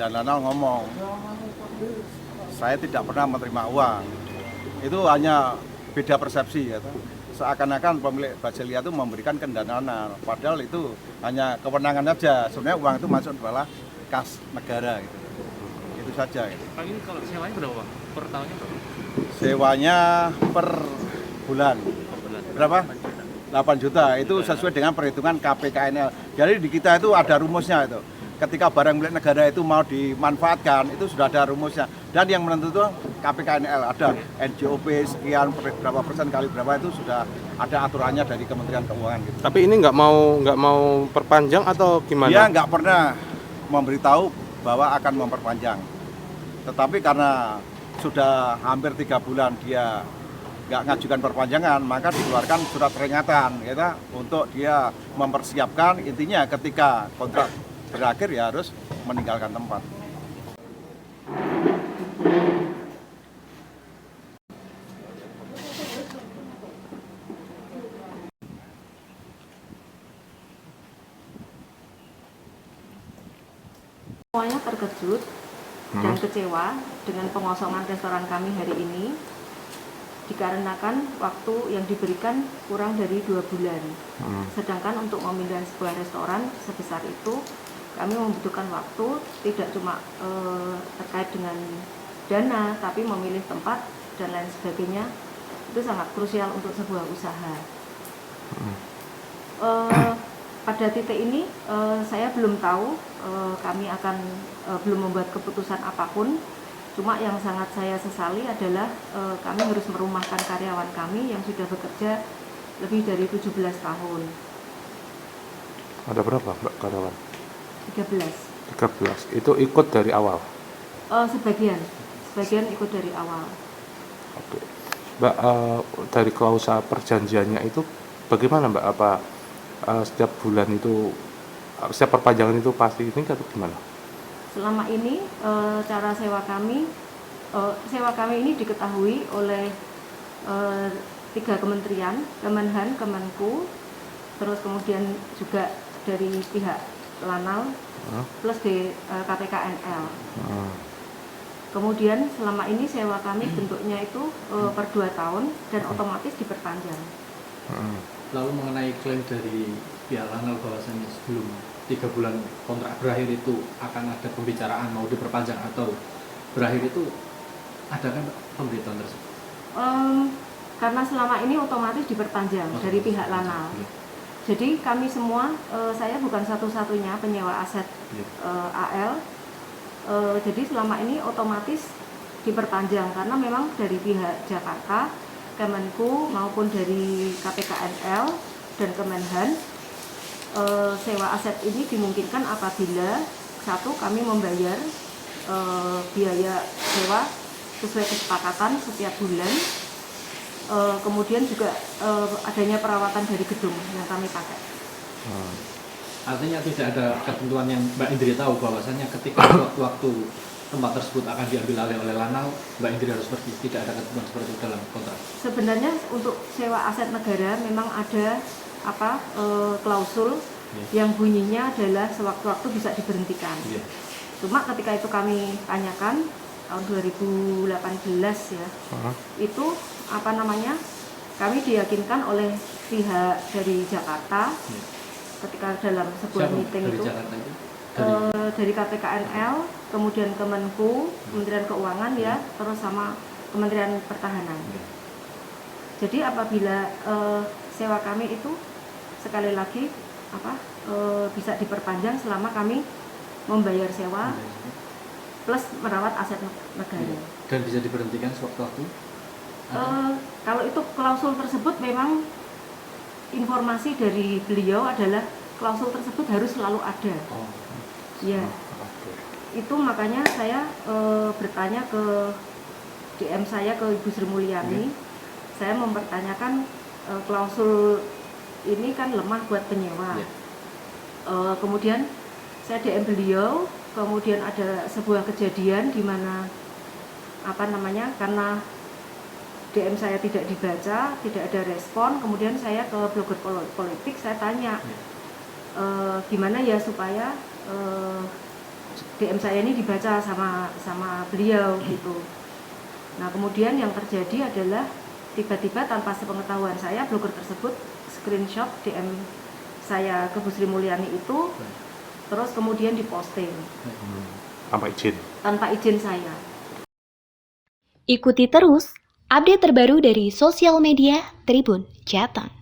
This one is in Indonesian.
dan Lanal ngomong, saya tidak pernah menerima uang. Itu hanya beda persepsi ya. Seakan-akan pemilik Bajelia itu memberikan ke Lanal, padahal itu hanya kewenangan aja. Sebenarnya uang itu masuk adalah kas negara gitu. Itu saja gitu. Pak, ini kalau sewanya berapa, Pak? Per tahunnya berapa? Sewanya per bulan. Per bulan. Berapa? 8 juta. Itu sesuai dengan perhitungan KPKNL. Jadi di kita itu ada rumusnya itu. Ketika barang milik negara itu mau dimanfaatkan, itu sudah ada rumusnya. Dan yang menentukan KPKNL, ada NJOP sekian berapa persen kali berapa, itu sudah ada aturannya dari Kementerian Keuangan gitu. Tapi ini nggak mau perpanjang atau gimana? Dia nggak pernah memberitahu bahwa akan memperpanjang. Tetapi karena sudah hampir 3 bulan dia nggak ngajukan perpanjangan, maka dikeluarkan surat peringatan ya, untuk dia mempersiapkan. Intinya ketika kontrak berakhir ya harus meninggalkan tempat. Semuanya terkejut dan kecewa dengan pengosongan restoran kami hari ini, dikarenakan waktu yang diberikan kurang dari 2 bulan. Sedangkan untuk memindah sebuah restoran sebesar itu, kami membutuhkan waktu, tidak cuma terkait dengan dana, tapi memilih tempat dan lain sebagainya. Itu sangat krusial untuk sebuah usaha. Pada titik ini saya belum tahu, kami akan belum membuat keputusan apapun. Cuma yang sangat saya sesali adalah kami harus merumahkan karyawan kami yang sudah bekerja lebih dari 17 tahun. Ada berapa, Mbak, karyawan? 13. 13. Itu ikut dari awal? Sebagian ikut dari awal. Oke. Mbak, dari klausa perjanjiannya itu bagaimana, Mbak? Apa setiap bulan itu, setiap perpanjangan itu pasti ini atau gimana? Selama ini cara sewa kami ini diketahui oleh 3 kementerian, Kemenhan, Kemenku, terus kemudian juga dari pihak Lanal, plus di KPKNL. Kemudian selama ini sewa kami bentuknya itu per 2 tahun dan otomatis diperpanjang. Lalu mengenai klaim dari pihak Lanal bahwasannya sebelum 3 bulan kontrak berakhir itu akan ada pembicaraan mau diperpanjang atau berakhir, itu adakah pemberitahuan tersebut? Karena selama ini otomatis diperpanjang dari pihak Lanal. Jadi kami semua, saya bukan satu-satunya penyewa aset AL. Jadi selama ini otomatis diperpanjang karena memang dari pihak Jakarta, Kemenku maupun dari KPKNL dan Kemenhan, sewa aset ini dimungkinkan apabila satu, kami membayar biaya sewa sesuai kesepakatan setiap bulan, kemudian juga adanya perawatan dari gedung yang kami pakai. Artinya tidak ada ketentuan yang Mbak Indri tahu bahwasannya ketika waktu tempat tersebut akan diambil alih oleh Lanal, Mbak Indri harus pergi. Tidak ada ketentuan seperti itu dalam kontrak. Sebenarnya untuk sewa aset negara memang ada klausul yang bunyinya adalah sewaktu-waktu bisa diberhentikan. Cuma ketika itu kami tanyakan tahun 2018 ya, itu kami diyakinkan oleh pihak dari Jakarta ketika dalam sebuah meeting itu. Dari KPKNL, kemudian Kemenku, Kementerian Keuangan ya, terus sama Kementerian Pertahanan. Jadi apabila sewa kami itu sekali lagi bisa diperpanjang selama kami membayar sewa plus merawat aset negara. Dan bisa diberhentikan sewaktu-waktu? Kalau itu klausul tersebut memang informasi dari beliau adalah klausul tersebut harus selalu ada. Ya, itu makanya saya bertanya ke DM saya, ke Ibu Sri Mulyani. Saya mempertanyakan klausul ini kan lemah buat penyewa. Kemudian saya DM beliau, kemudian ada sebuah kejadian di mana karena DM saya tidak dibaca, tidak ada respon. Kemudian saya ke blogger politik, saya tanya gimana ya supaya DM saya ini dibaca sama beliau gitu. Nah kemudian yang terjadi adalah tiba-tiba tanpa sepengetahuan saya, blogger tersebut screenshot DM saya ke Bu Sri Mulyani itu, terus kemudian diposting Tanpa izin saya. Ikuti terus update terbaru dari sosial media Tribun Jateng.